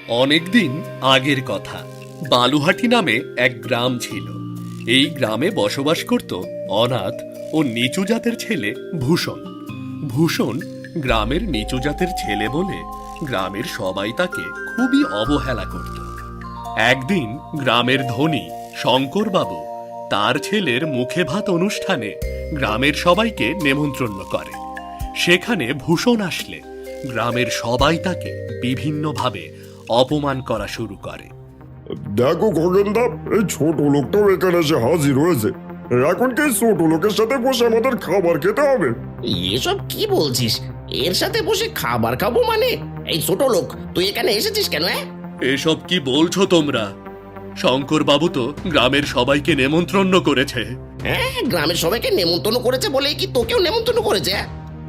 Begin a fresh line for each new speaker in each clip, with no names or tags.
অনেকদিন আগের কথা। বালুহাটি নামে এক গ্রাম ছিল। এই গ্রামে বসবাস করত অনাথ ও নিচু জাতের ছেলে ভূষণ। ভূষণ গ্রামের নিচু জাতের ছেলে বলে গ্রামের সবাই তাকে খুবই অবহেলা করত। একদিন গ্রামের ধনী শঙ্করবাবু তার ছেলের মুখে ভাত অনুষ্ঠানে গ্রামের সবাইকে নেমন্ত্রণ করে। সেখানে ভূষণ আসলে গ্রামের সবাই তাকে বিভিন্নভাবে অপমান করা শুরু করে।
দেখো খগেনদা, এই ছোট লোকটাও এখানে এসে হাজির হয়েছে। এখন কি এই ছোট লোকের সাথে বসে আমাদের খাবার খেতে হবে?
এসব কি বলছিস? এর সাথে বসে খাবার খাবো মানে? এই ছোট লোক, তুই এখানে এসেছিস কেন?
এসব কি বলছো তোমরা? শঙ্কর বাবু তো গ্রামের সবাইকে নেমন্ত্রণ করেছে।
হ্যাঁ, গ্রামের সবাইকে নেমন্তন্ন করেছে বলে কি তোকেও নেমন্তন্ন করেছে?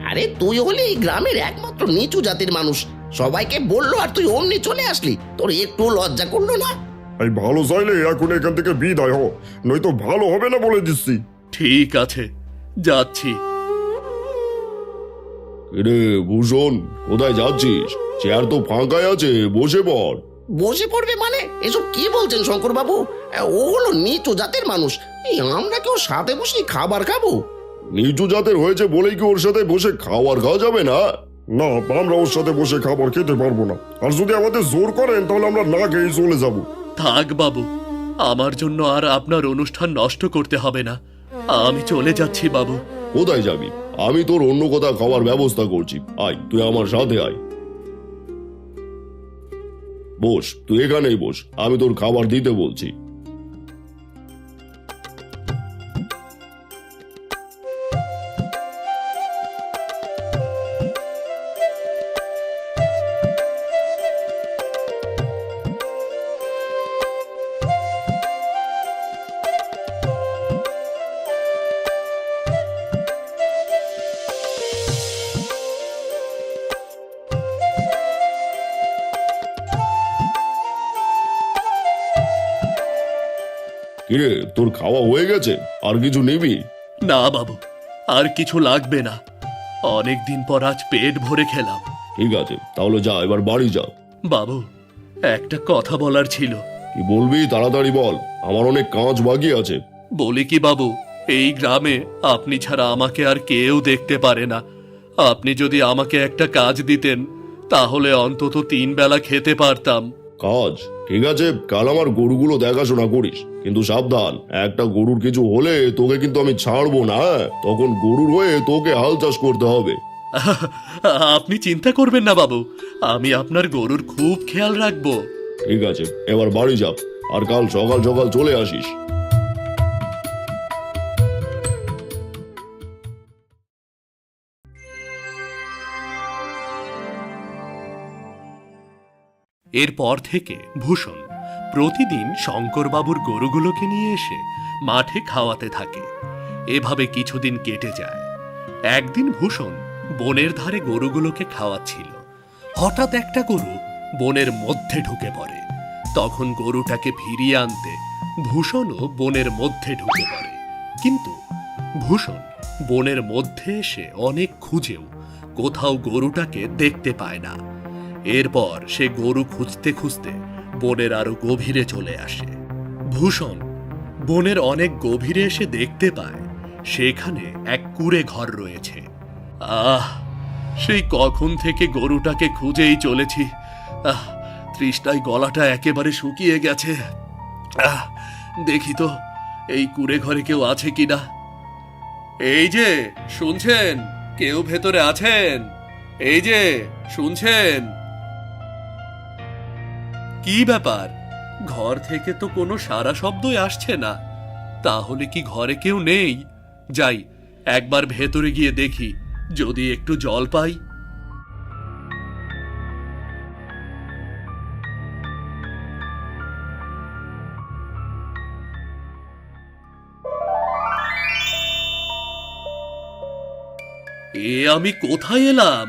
আরে তুই হলি এই গ্রামের একমাত্র নিচু জাতির মানুষ। সবাইকে বললো আর তুই অমনি চলে আসলি। তোর একটু লজ্জা করলো না?
এই ভালো চাইলে এখন এখান থেকে বিদায় হ, নয়তো ভালো হবে না বলে দিচ্ছি।
ঠিক আছে, যাচ্ছি।
রে ভূষণ, কোথায় যাচ্ছিস? চেয়ার তো ফাঁকাই আছে, বসে পড়।
বসে পড়বে মানে? এসব কি বলছেন শঙ্কর বাবু? ও হলো নিচু জাতের মানুষ। আমরা কেউ সাথে বসে খাবার খাবো?
নিচু জাতের হয়েছে বলেই কি ওর সাথে বসে খাওয়ার খাওয়া যাবে না?
না, আমরা ওর সাথে বসে খাবার খেতে পারবো না। আর যদি আমাদের জোর করেন তাহলে আমরা না খেয়ে চলে যাব।
থাক বাবু, আমার জন্য আর আপনার অনুষ্ঠান নষ্ট করতে হবে না। আমি চলে যাচ্ছি বাবু।
কোথায় যাবি? আমি তোর অন্য কোথাও খাওয়ার ব্যবস্থা করছি। আয়, তুই আমার সাথে আয়। বস, তুই এখানেই বস, আমি তোর খাবার দিতে বলছি। কিরে, তোর খাওয়া হয়ে গেছে? আর কিছু নিবি?
না বাবু, আর কিছু লাগবে না। অনেকদিন পর আজ পেট ভরে খেলাম।
ঠিক আছে, তাহলে যা, এবার বাড়ি যা।
বাবু, একটা কথা বলার ছিল।
কি বলবি তাড়াতাড়ি বল, আমার অনেক কাজ বাকি আছে।
বলি কি বাবু, এই গ্রামে আপনি ছাড়া আমাকে আর কেউ দেখতে পারে না। আপনি যদি আমাকে একটা কাজ দিতেন তাহলে অন্তত 3 বেলা খেতে পারতাম।
কাজ? ঠিক আছে, কাল আমার গরুগুলো দেখাশোনা করিস, কিন্তু সাবধান, একটা গরুর কিছু হলে তোকে কিন্তু আমি ছাড়বো না। তখন গরুর হয়ে তোকে হাল চাষ করতে হবে।
আপনি চিন্তা করবেন না বাবু, আমি আপনার গরুর খুব খেয়াল রাখবো।
ঠিক আছে, এবার বাড়ি যা, আর কাল সকাল সকাল চলে আসিস।
এরপর থেকে ভূষণ প্রতিদিন শঙ্করবাবুর গরুগুলোকে নিয়ে এসে মাঠে খাওয়াতে থাকে। এভাবে কিছুদিন কেটে যায়। একদিন ভূষণ বনের ধারে গরুগুলোকে খাওয়াচ্ছিল। হঠাৎ একটা গরু বনের মধ্যে ঢুকে পড়ে। তখন গরুটাকে ফিরিয়ে আনতে ভূষণও বনের মধ্যে ঢুকে পড়ে। কিন্তু ভূষণ বনের মধ্যে এসে অনেক খুঁজেও কোথাও গরুটাকে দেখতে পায় না। এরপর সে গরু খুঁজতে খুঁজতে বনের আরো গভীরে চলে আসে। ভূষণ বনের অনেক গভীরে এসে দেখতে পায় সেখানে এক কুঁড়ে ঘর রয়েছে। আহ, সেই কখন থেকে গরুটাকে খুঁজেই চলেছি। তৃষ্ণায় গলাটা একেবারে শুকিয়ে গেছে। দেখি তো এই কুঁড়ে ঘরে কেউ আছে কিনা। এই যে শুনছেন, কেউ ভেতরে আছেন? এই যে শুনছেন? কি ব্যাপার, ঘর থেকে তো কোনো সারা শব্দই আসছে না। তাহলে কি ঘরে কেউ নেই? যাই, একবার ভেতরে গিয়ে দেখি, যদি একটু জল পাই। এ আমি কোথায় এলাম?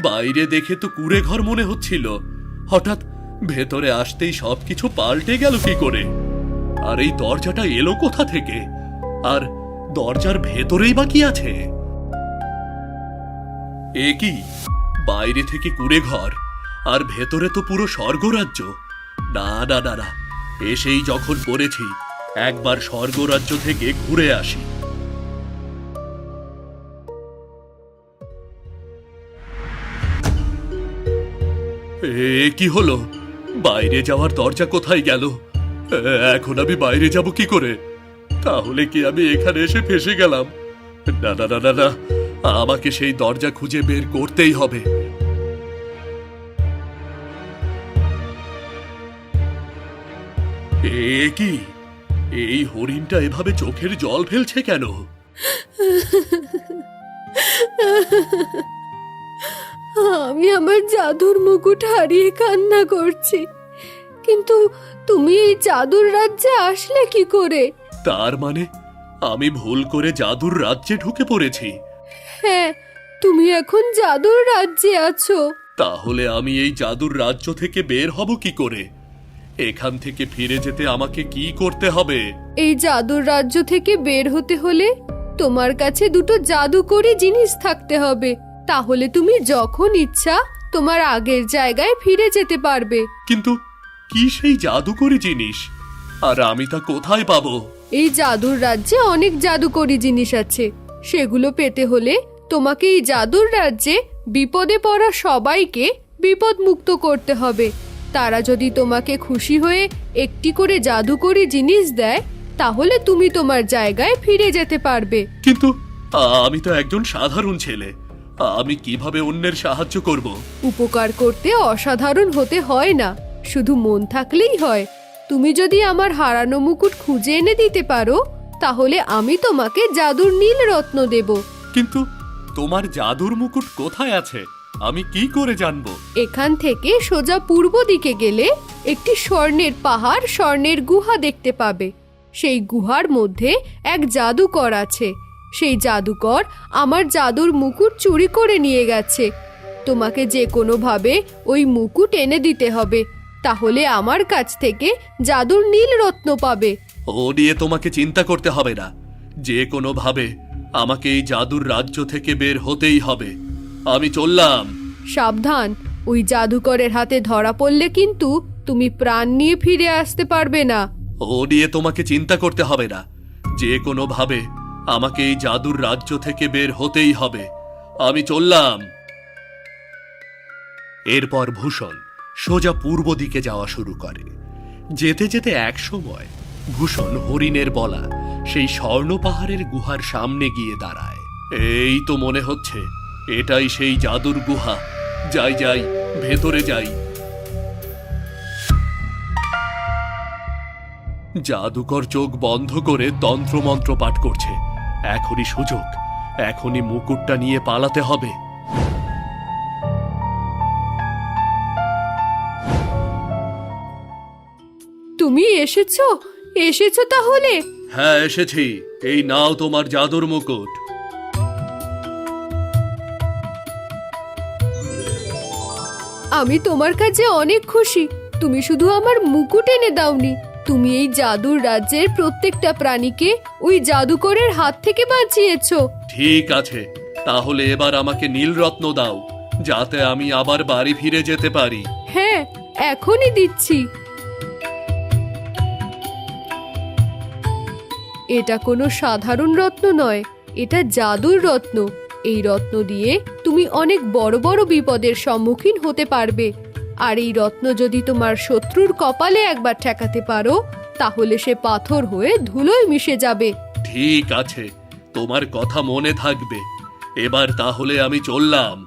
বাইরে দেখে তো কুঁড়ে ঘর মনে হচ্ছিল, হঠাৎ ভেতরে আসতেই সবকিছু পাল্টে গেল কি করে? আর এই দরজাটা এলো কোথা থেকে? আর দরজার ভেতরেই বা কি আছে? এ কি, বাইরে থেকে কুঁড়ে ঘর, আর ভেতরে তো পুরো স্বর্গরাজ্য। না না না না, এসেই যখন পড়েছি একবার স্বর্গরাজ্য থেকে ঘুরে আসি। কি হলো? বাইরে যাওয়ার দরজা কোথায় গেল? এখন আমি বাইরে যাব কি করে? তাহলে কি আমি এখানে এসে ফেসে গেলাম? না না না না না, আমাকে সেই দরজা খুঁজে বের করতেই হবে। কি, এই হরিণটা এভাবে চোখের জল ফেলছে কেন?
আমি আমার জাদুর মুকুট হারিয়ে কান্না করছি, কিন্তু তুমি এই জাদুর রাজ্যে আসলে কি করে?
তার মানে আমি ভুল করে জাদুর রাজ্যে ঢুকে পড়েছি।
হ্যাঁ, তুমি এখন জাদুর রাজ্যে আছো।
তাহলে আমি এই জাদুর রাজ্য থেকে বের হব কি করে? এখান থেকে ফিরে যেতে আমাকে কি করতে হবে?
এই জাদুর রাজ্য থেকে বের হতে হলে তোমার কাছে দুটো জাদুকরি জিনিস থাকতে হবে, তাহলে তুমি যখন ইচ্ছা তোমার আগের জায়গায় ফিরে যেতে পারবে।
কিন্তু কি সেই জাদুকরি জিনিস, আর আমি তা কোথায় পাবো?
এই জাদুর রাজ্যে অনেক জাদুকরি জিনিস আছে, সেগুলো পেতে হলে তোমাকে এই জাদুর রাজ্যে বিপদে পড়া সবাইকে বিপদ মুক্ত করতে হবে। তারা যদি তোমাকে খুশি হয়ে একটি করে জাদুকরি জিনিস দেয়, তাহলে তুমি তোমার জায়গায় ফিরে যেতে পারবে।
কিন্তু আমি তো একজন সাধারণ ছেলে, আমি কিভাবে অন্যের সাহায্য করব?
উপকার করতে অসাধারণ হতে হয় না, শুধু মন থাকলেই হয়। তুমি যদি আমার হারানো মুকুট খুঁজে এনে দিতে পারো, তাহলে আমি তোমাকে জাদুর নীল রত্ন দেব।
কিন্তু তোমার জাদুর মুকুট কোথায় আছে আমি কি করে জানবো?
এখান থেকে সোজা পূর্ব দিকে গেলে একটি স্বর্ণের পাহাড়, স্বর্ণের গুহা দেখতে পাবে। সেই গুহার মধ্যে এক জাদুকর আছে। সেই জাদুকর আমার জাদুর মুকুট চুরি করে নিয়ে গেছে। তোমাকে যে কোনোভাবে ওই মুকুট এনে দিতে হবে, তাহলে আমার কাছ থেকে জাদুর নীল রত্ন পাবে।
ও নিয়ে তোমাকে চিন্তা করতে হবে না, যে কোনো ভাবে আমাকে এই জাদুর রাজ্য থেকে বের হতেই হবে। আমি চললাম।
সাবধান, ওই জাদুকরের হাতে ধরা পড়লে কিন্তু তুমি প্রাণ নিয়ে ফিরে আসতে পারবে না।
ও নিয়ে তোমাকে চিন্তা করতে হবে না, যে কোনো ভাবে আমাকে এই জাদুর রাজ্য থেকে বের হতেই হবে। আমি চললাম। এরপর ভূষণ সোজা পূর্ব দিকে যাওয়া শুরু করে। যেতে যেতে এক সময় ভূষণ হরিণের বলা সেই স্বর্ণ পাহাড়ের গুহার সামনে গিয়ে দাঁড়ায়। এই তো মনে হচ্ছে এটাই সেই জাদুর গুহা। যাই যাই, ভেতরে যাই। জাদুকর চোখ বন্ধ করে তন্ত্রমন্ত্র পাঠ করছে। এখনই সুযোগ, এখনই মুকুটটা নিয়ে পালাতে হবে।
তুমি এসেছো এসেছো তাহলে?
হ্যাঁ এসেছি, এই নাও তোমার জাদুর মুকুট।
আমি তোমার কাছে অনেক খুশি। তুমি শুধু আমার মুকুট এনে দাওনি, তুমি এই জাদুর রাজ্যের প্রত্যেকটা প্রাণীকে ওই জাদুকরের হাত থেকে বাঁচিয়েছো।
ঠিক আছে, তাহলে এবার আমাকে নীলরত্ন দাও, যাতে আমি আবার বাড়ি ফিরে যেতে পারি।
হ্যাঁ, এখনই দিচ্ছি। এটা কোনো সাধারণ রত্ন নয়, এটা জাদুর রত্ন। এই রত্ন দিয়ে তুমি অনেক বড় বড় বিপদের সম্মুখীন হতে পারবে। আর এই রত্ন যদি তোমার শত্রুর কপালে একবার ঠেকাতে পারো, তাহলে সে পাথর হয়ে ধুলোয় মিশে যাবে।
ঠিক আছে, তোমার কথা মনে থাকবে। এবার তাহলে আমি চললাম।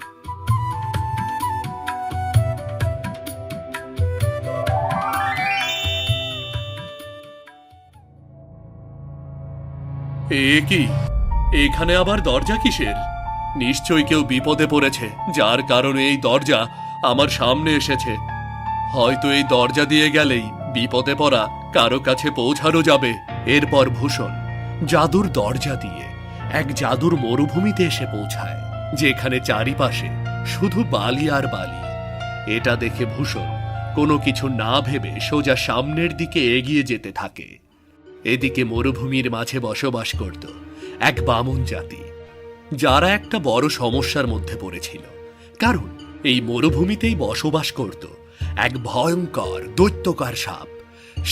এ কি, এখানে আবার দরজা কিসের? নিশ্চয়ই কেউ বিপদে পড়েছে, যার কারণে এই দরজা আমার সামনে এসেছে। হয়তো এই দরজা দিয়ে গেলেই বিপদে পড়া কারো কাছে পৌঁছানো যাবে। এরপর ভূষণ জাদুর দরজা দিয়ে এক জাদুর মরুভূমিতে এসে পৌঁছায়, যেখানে চারিপাশে শুধু বালি আর বালি। এটা দেখে ভূষণ কোনো কিছু না ভেবে সোজা সামনের দিকে এগিয়ে যেতে থাকে। এদিকে মরুভূমির মাঝে বসবাস করত এক বামন জাতি, যারা একটা বড় সমস্যার মধ্যে পড়েছিল। কারণ এই মরুভূমিতেই বসবাস করত এক ভয়ঙ্কর দৈত্যকার সাপ।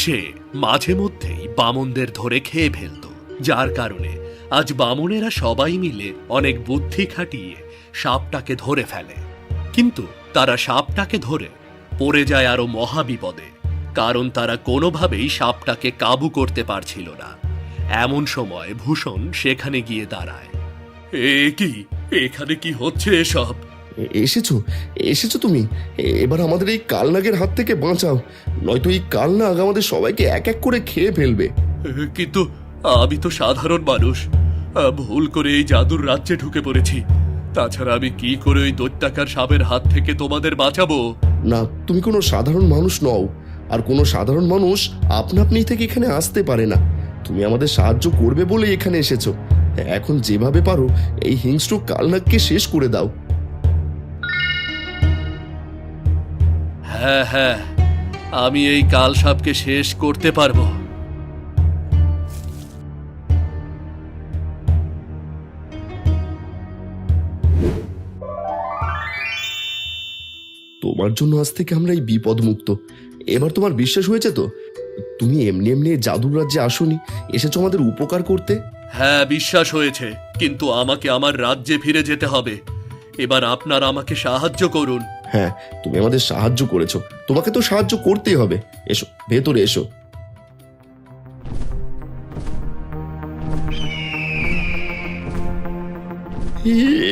সে মাঝে মধ্যেই বামনদের ধরে খেয়ে ফেলত, যার কারণে আজ বামনেরা সবাই মিলে অনেক বুদ্ধি খাটিয়ে সাপটাকে ধরে ফেলে। কিন্তু তারা সাপটাকে ধরে পড়ে যায় আরো মহাবিপদে, কারণ তারা কোনোভাবেই সাপটাকে কাবু করতে পারছিল না। এমন সময় ভূষণ সেখানে গিয়ে দাঁড়ায়। কি এখানে কি হচ্ছে এসব?
এসেছো এসেছো তুমি, এবার আমাদের এই কালনাগের হাত থেকে বাঁচাও, নয়তো এই কালনাগ আমাদের সবাইকে এক এক করে খেয়ে ফেলবে।
কিন্তু আমি তো সাধারণ মানুষ, ভুল করে এই জাদুর রাজ্যে ঢুকে পড়েছি। তাছাড়া আমি কি করে ওই দৈত্যাকার সাপের হাত থেকে তোমাদের বাঁচাবো?
না, তুমি কোনো সাধারণ মানুষ নও, আর কোনো সাধারণ মানুষ আপনা আপনি থেকে এখানে আসতে পারে না। তুমি আমাদের সাহায্য করবে বলে এখানে এসেছো। এখন যেভাবে পারো এই হিংস্র কালনাগকে শেষ করে দাও।
হ্যাঁ হ্যাঁ, আমি এই কাল সাপকে শেষ করতে পারবো।
তোমার জন্য আজ থেকে আমরা এই বিপদ মুক্ত। এবার তোমার বিশ্বাস হয়েছে তো? তুমি এমনি এমনি এই জাদুর রাজ্যে আসোনি, এসেছো আমাদের উপকার করতে।
হ্যাঁ, বিশ্বাস হয়েছে, কিন্তু আমাকে আমার রাজ্যে ফিরে যেতে হবে। এবার আপনারা আমাকে সাহায্য করুন।
হ্যাঁ, তুমি আমাদের সাহায্য করেছো, তোমাকে তো সাহায্য করতেই হবে। এসো, ভেতরে এসো।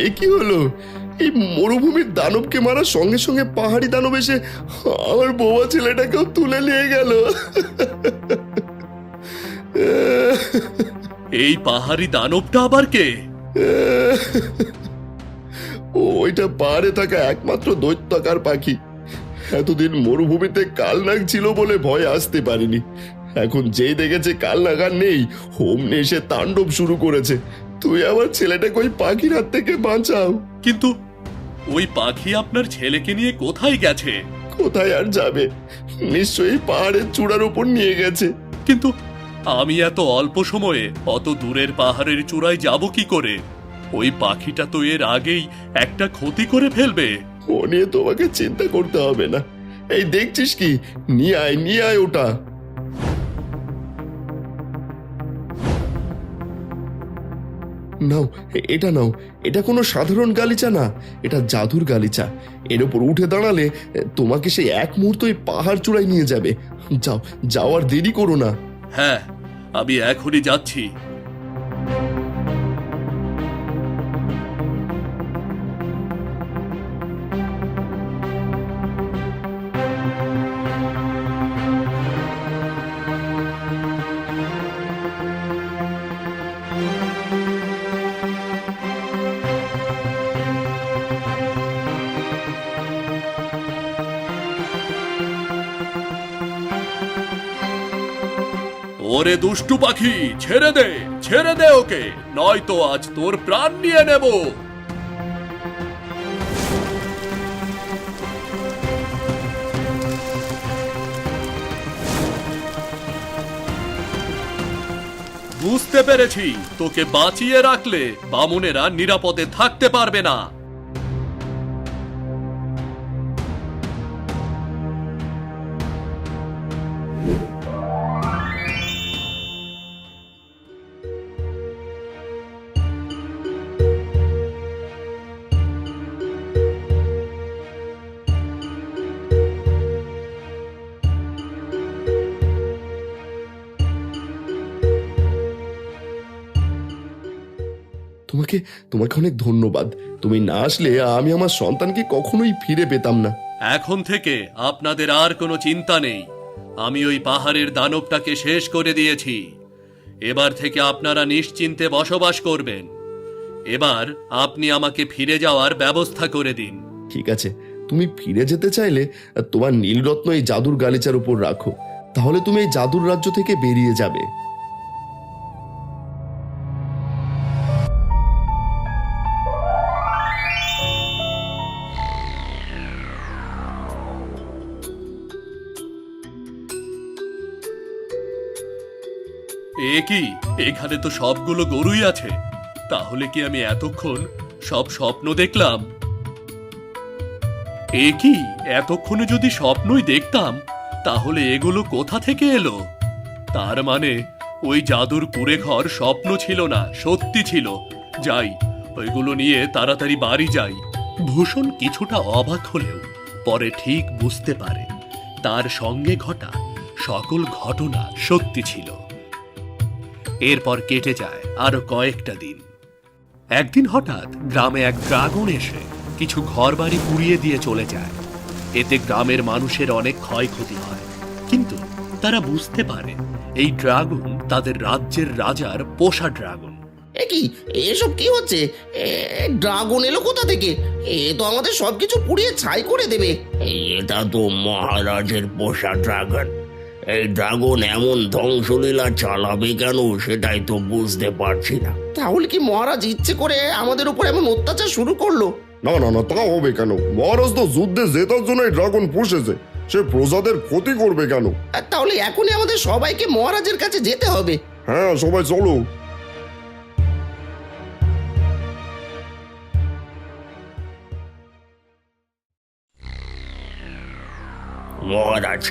এ কি হলো? এই মরুভূমির দানবকে মারার সঙ্গে সঙ্গে পাহাড়ি দানব এসে আমার বোবা ছেলেটাকেও তুলে নিয়ে গেল।
এই পাহাড়ি দানবটা আবার কে?
ওইটা পাহাড়ে থাকা একমাত্র দৈত্যাকার পাখি। এতদিন মরুভূমিতে কালনাগ ছিল বলে ভয়ে আসতে পারিনি। এখন যেই দেখেছে কালনাগ আর নেই, হোমনে এসে তাণ্ডব শুরু করেছে। তুই আমার ছেলেটাকে ওই পাখির হাত থেকে বাঁচাও।
কিন্তু ওই পাখি আপনার ছেলেকে নিয়ে কোথায় গেছে?
কোথায় আর যাবে? নিশ্চয়ই পাহাড়ের চূড়ার উপর নিয়ে গেছে।
কিন্তু আমি এত অল্প সময়ে অত দূরের পাহাড়ের চূড়ায় যাব কি করে? ওই পাখিটা তো এর আগেই একটা ক্ষতি করে ফেলবে।
ও নিয়ে তোমাকে চিন্তা করতে হবে না। এই দেখছিস কি, নিয়ে আয় ওটা। নাও, এটা নাও। এটা কোনো সাধারণ গালিচা না, এটা জাদুর গালিচা। এর উপর উঠে দাঁড়ালে তোমাকে সেই এক মুহূর্তই পাহাড় চূড়ায় নিয়ে যাবে। যাও, যাওয়ার দেরি করো না।
হ্যাঁ, আমি এখনই যাচ্ছি। ওরে দুষ্টু পাখি, ছেড়ে দে ওকে, নয়তো আজ তোর প্রাণ নিয়ে নেব। বুঝতে পেরেছি, তোকে বাঁচিয়ে রাখলে বামুনেরা নিরাপদে থাকতে পারবে না।
তোমাকে অনেক ধন্যবাদ। তুমি না আসলে আমি আমার সন্তানকে কখনোই ফিরে পেতাম না।
এখন থেকে আপনাদের আর কোনো চিন্তা নেই। আমি ওই পাহাড়ের দানবটাকে শেষ করে দিয়েছি। এবার থেকে আপনারা নিশ্চিন্তে বসবাস করবেন। এবার আপনি আমাকে ফিরে যাওয়ার ব্যবস্থা করে দিন।
ঠিক আছে, তুমি ফিরে যেতে চাইলে তোমার নীলরত্ন এই জাদুর গালিচার উপর রাখো, তাহলে তুমি এই জাদুর রাজ্য থেকে বেরিয়ে যাবে।
এ কি, এখানে তো সবগুলো গরুই আছে। তাহলে কি আমি এতক্ষণ সব স্বপ্ন দেখলাম? এ কি, এতক্ষণে যদি স্বপ্নই দেখতাম তাহলে এগুলো কোথা থেকে এলো? তার মানে ওই জাদুর কুঁড়ে ঘর স্বপ্ন ছিল না, সত্যি ছিল। যাই, ওইগুলো নিয়ে তাড়াতাড়ি বাড়ি যাই। ভূষণ কিছুটা অবাক হলেও পরে ঠিক বুঝতে পারে তার সঙ্গে ঘটা সকল ঘটনা সত্যি ছিল। এরপর কেটে যায় আরো কয়েকটা দিন। একদিন হঠাৎ গ্রামে এক ড্রাগন এসে কিছু ঘরবাড়ি পুড়িয়ে দিয়ে চলে যায়। এতে গ্রামের মানুষের অনেক ক্ষয়ক্ষতি হয়, কিন্তু তারা বুঝতে পারে এই ড্রাগন তাদের রাজ্যের রাজার পোষা ড্রাগন।
এ কি, এসব কি হচ্ছে? ড্রাগন এলো কোথা থেকে? এ তো আমাদের সবকিছু পুড়িয়ে ছাই করে দেবে। এটা তো মহারাজের পোষা ড্রাগন। এই ড্রাগন এমন ধ্বংসলীলা চালাবে কেন সেটাই তো বুঝতে পারছি না। তাহলে কি মহারাজ ইচ্ছে করে আমাদের উপর এমন অত্যাচার শুরু করলো?
না না না, তা হবে কেন? মহারাজ তো যুদ্ধে জেতার জন্য এই ড্রাগন পুষেছে, সে প্রজাদের ক্ষতি করবে কেন?
তাহলে এখনই আমাদের সবাইকে মহারাজের কাছে যেতে হবে।
হ্যাঁ, সবাই চলো।
মহারাজ,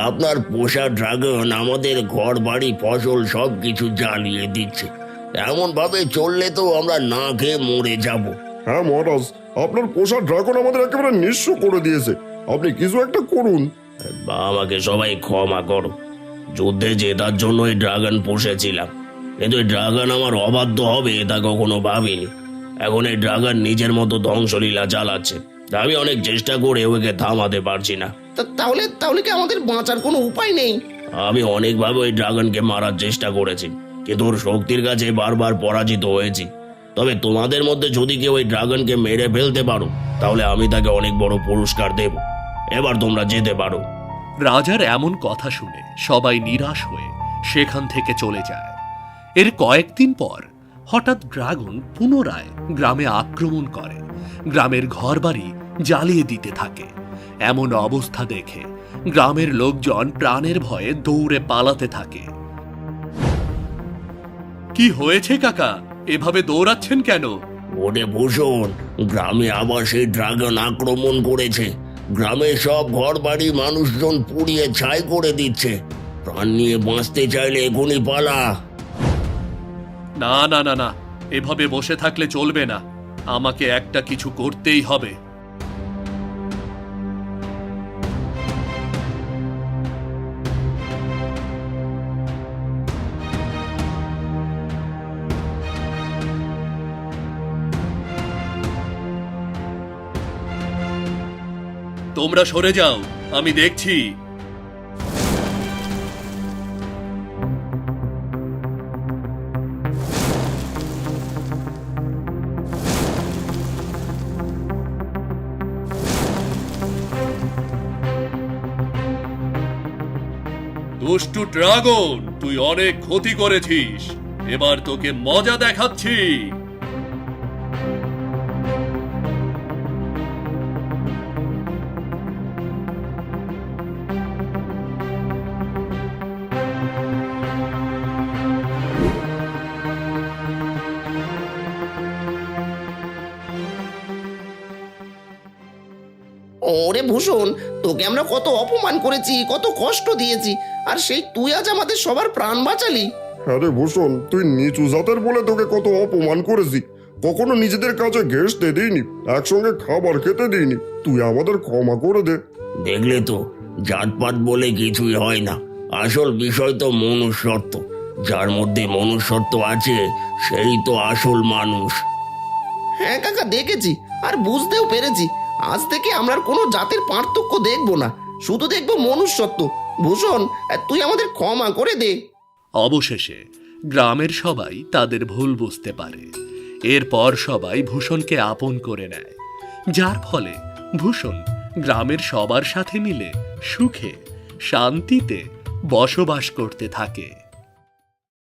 আপনার পোষা ড্রাগন আমাদের ঘর বাড়ি ফসল সবকিছু জ্বালিয়ে দিচ্ছে। এমন ভাবে চললে তো আমরা না খেয়ে মরে যাব।
হ্যাঁ মহারাজ, আপনার পোষা ড্রাগন আমাদের একেবারে নিঃস্ব করে দিয়েছে। আপনি কিছু একটা করুন।
আমাকে সবাই ক্ষমা করো। যুদ্ধে জেতার জন্য এই ড্রাগন পুষেছিলাম, কিন্তু এই ড্রাগন আমার অবাধ্য হবে তা কখনো ভাবিনি। এখন এই ড্রাগন নিজের মতো ধ্বংসলীলা চালাচ্ছে। আমি অনেক চেষ্টা করে ওকে থামাতে পারছি না। তাহলে তাহলে কি আমাদের বাঁচার কোনো উপায় নেই? আমি অনেকভাবে ওই ড্রাগনকে মারার চেষ্টা করেছি, কিন্তু ওর শক্তির কাছে বারবার পরাজিত হয়েছি। তবে তোমাদের মধ্যে যদি কেউ ওই ড্রাগনকে মেরে ফেলতে পারো তাহলে আমি তাকে অনেক বড় পুরস্কার দেব। এবার তোমরা যেতে পারো।
রাজার এমন কথা শুনে সবাই নিরাশ হয়ে সেখান থেকে চলে যায়। এর কয়েকদিন পর হঠাৎ ড্রাগন পুনরায় গ্রামে আক্রমণ করে, গ্রামের ঘরবাড়ি জ্বালিয়ে দিতে থাকে। এমন অবস্থা দেখে গ্রামের লোকজন প্রাণের ভয়ে দৌড়ে পালাতে থাকে। কি হয়েছে কাকা, এভাবে দৌড়াচ্ছেন কেন?
ওরে ভূষণ, গ্রামে আবার সেই ড্রাগন আক্রমণ করেছে। গ্রামের সব ঘর বাড়ি মানুষজন পুড়িয়ে ছাই করে দিচ্ছে। প্রাণ নিয়ে বাঁচতে চাইলে এখনই পালা।
না না না না, এভাবে বসে থাকলে চলবে না, আমাকে একটা কিছু করতেই হবে। তোমরা সরে যাও, আমি দেখছি। দুষ্টু ড্রাগন, তুই অনেক ক্ষতি করেছিস, এবার তোকে মজা দেখাচ্ছি।
ওরে ভূষণ, তোকে আমরা কত অপমান করেছি, কত কষ্ট দিয়েছি, আর সেই তুই আজ আমাদের সবার প্রাণ বাঁচালি।
আরে ভূষণ, তুই নিচু জাতের বলে তোকে কত অপমান করেছি। কখনো নিজেদের কাছে ঘেঁষতে দিইনি, একসঙ্গে খাবার খেতে দিইনি। তুই আমাদের ক্ষমা করে দে।
দেখলে তো, জাতপাত বলে কিছুই হয় না, আসল বিষয় তো মনুষ্যত্ব। যার মধ্যে মনুষ্যত্ব আছে সেই তো আসল মানুষ। হ্যাঁ কাকা, দেখেছি আর বুঝতেও পেরেছি। আজ থেকে আমরা আর কোনো জাতের পার্থক্য দেখবো না, শুধু দেখবো মনুষ্যত্ব। ভূষণ, তুই আমাদের ক্ষমা করে দে।
অবশেষে গ্রামের সবাই তাদের ভুল বুঝতে পারে। এরপর সবাই ভূষণকে আপন করে নেয়, যার ফলে ভূষণ গ্রামের সবার সাথে মিলে সুখে শান্তিতে বসবাস করতে থাকে।